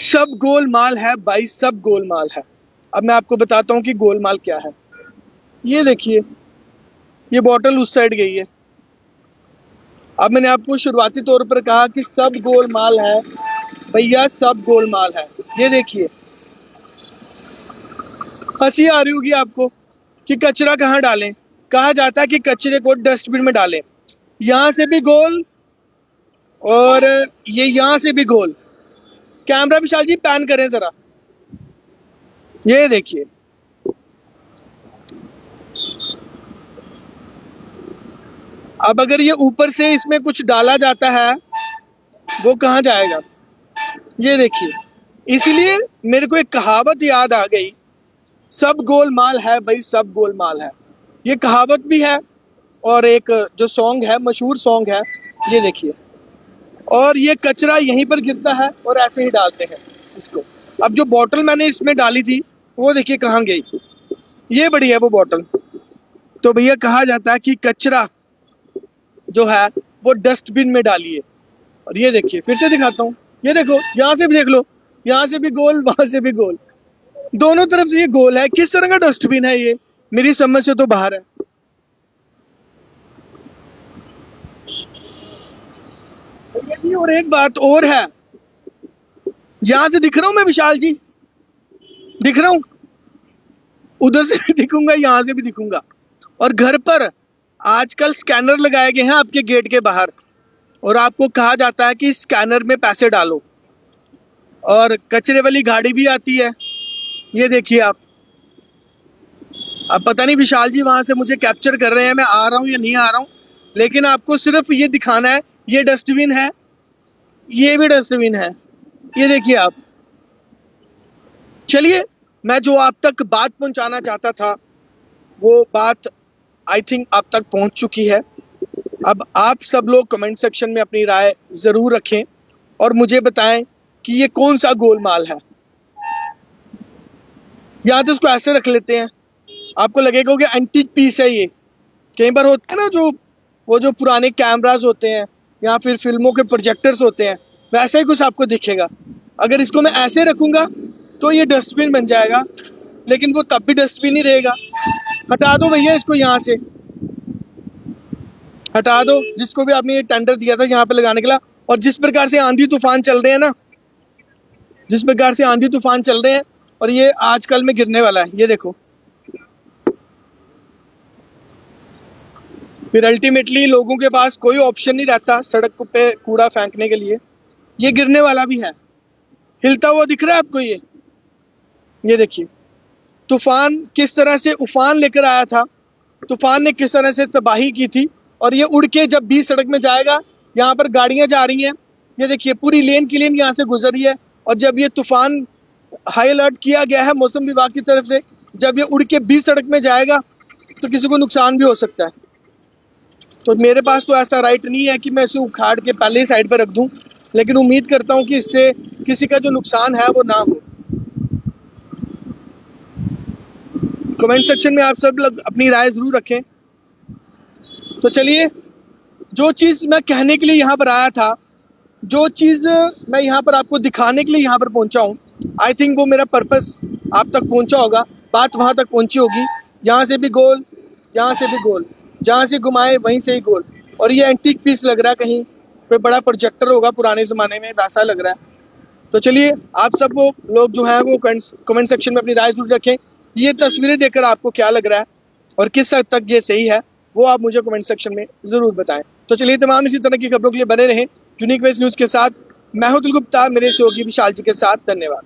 सब गोलमाल है भाई, सब गोलमाल है। अब मैं आपको बताता हूँ कि गोलमाल क्या है। ये देखिए, ये बॉटल उस साइड गई है। अब मैंने आपको शुरुआती तौर पर कहा कि सब गोलमाल है भैया, सब गोलमाल है। ये देखिए, हंसी आ रही होगी आपको कि कचरा कहाँ डालें। कहा जाता है कि कचरे को डस्टबिन में डालें। यहां से भी गोल और ये यहां से भी गोल। कैमरा विशाल जी पैन करें जरा, ये देखिए। अब अगर ये ऊपर से इसमें कुछ डाला जाता है, वो कहाँ जाएगा? ये देखिए। इसलिए मेरे को एक कहावत याद आ गई, सब गोलमाल है भाई, सब गोलमाल है। ये कहावत भी है और एक जो सॉन्ग है, मशहूर सॉन्ग है। ये देखिए, और ये कचरा यहीं पर गिरता है और ऐसे ही डालते हैं इसको। अब जो बोतल मैंने इसमें डाली थी, वो देखिए कहाँ गई। ये बड़ी है वो बोतल। तो भैया कहा जाता है कि कचरा जो है वो डस्टबिन में डालिए। और ये देखिए, फिर से दिखाता हूँ। ये देखो, यहाँ से भी देख लो, यहाँ से भी गोल, वहां से भी गोल, दोनों तरफ से ये गोल है। किस तरह का डस्टबिन है ये? मेरी समझ से तो बाहर है। और एक बात और है, यहां से दिख रहा हूं मैं विशाल जी? दिख रहा हूं? उधर से भी दिखूंगा, यहां से भी दिखूंगा। और घर पर आजकल स्कैनर लगाए गए हैं आपके गेट के बाहर, और आपको कहा जाता है कि स्कैनर में पैसे डालो। और कचरे वाली गाड़ी भी आती है। ये देखिए आप। अब पता नहीं विशाल जी वहां से मुझे कैप्चर कर रहे हैं, मैं आ रहा हूं या नहीं आ रहा हूं, लेकिन आपको सिर्फ ये दिखाना है। ये डस्टबिन है, ये भी डस्टबिन है। ये देखिए आप। चलिए, मैं जो आप तक बात पहुंचाना चाहता था, वो बात आई थिंक आप तक पहुंच चुकी है। अब आप सब लोग कमेंट सेक्शन में अपनी राय जरूर रखें और मुझे बताएं कि ये कौन सा गोलमाल है। या तो इसको ऐसे रख लेते हैं, आपको लगेगा कि एंटीक पीस है ये। कई बार होता है ना, जो वो जो पुराने कैमरास होते हैं या फिर फिल्मों के प्रोजेक्टर्स होते हैं, वैसा ही कुछ आपको दिखेगा। अगर इसको मैं ऐसे रखूंगा तो ये डस्टबिन बन जाएगा, लेकिन वो तब भी डस्टबिन ही रहेगा। हटा दो भैया इसको, यहाँ से हटा दो। जिसको भी आपने ये टेंडर दिया था यहाँ पे लगाने के लिए, और जिस प्रकार से आंधी तूफान चल रहे हैं ना, जिस प्रकार से आंधी तूफान चल रहे हैं, और ये आजकल में गिरने वाला है। ये देखो, फिर अल्टीमेटली लोगों के पास कोई ऑप्शन नहीं रहता सड़क पे कूड़ा फेंकने के लिए। ये गिरने वाला भी है, हिलता हुआ दिख रहा है आपको ये देखिए। तूफान किस तरह से उफान लेकर आया था, तूफान ने किस तरह से तबाही की थी, और ये उड़ के जब बीच सड़क में जाएगा, यहाँ पर गाड़ियां जा रही हैं, ये देखिए पूरी लेन की लेन यहाँ से गुजर रही है। और जब ये तूफान हाई अलर्ट किया गया है मौसम विभाग की तरफ से, जब ये उड़ के बीच सड़क में जाएगा तो किसी को नुकसान भी हो सकता है। तो मेरे पास तो ऐसा राइट नहीं है कि मैं इसे उखाड़ के पहले ही साइड पर रख दूं, लेकिन उम्मीद करता हूं कि इससे किसी का जो नुकसान है वो ना हो। कमेंट सेक्शन में आप सब लोग अपनी राय जरूर रखें। तो चलिए, जो चीज़ मैं कहने के लिए यहाँ पर आया था, जो चीज़ मैं यहाँ पर आपको दिखाने के लिए यहाँ पर पहुँचा हूँ, आई थिंक वो मेरा पर्पस आप तक पहुँचा होगा, बात वहाँ तक पहुँची होगी। यहाँ से भी गोल, यहाँ से भी गोल, जहाँ से घुमाए वहीं से ही गोल। और ये एंटीक पीस लग रहा है, कहीं कोई बड़ा प्रोजेक्टर होगा पुराने ज़माने में, वैसा लग रहा है। तो चलिए, आप सब वो लोग जो हैं वो कमेंट सेक्शन में अपनी राय जरूर रखें। ये तस्वीरें देखकर आपको क्या लग रहा है और किस हद तक ये सही है, वो आप मुझे कमेंट सेक्शन में जरूर बताएं। तो चलिए, तमाम इसी तरह की खबरों के लिए बने रहें यूनिक वेज न्यूज़ के साथ। मैं हूं अतुल गुप्ता, मेरे सहयोगी विशाल जी के साथ। धन्यवाद।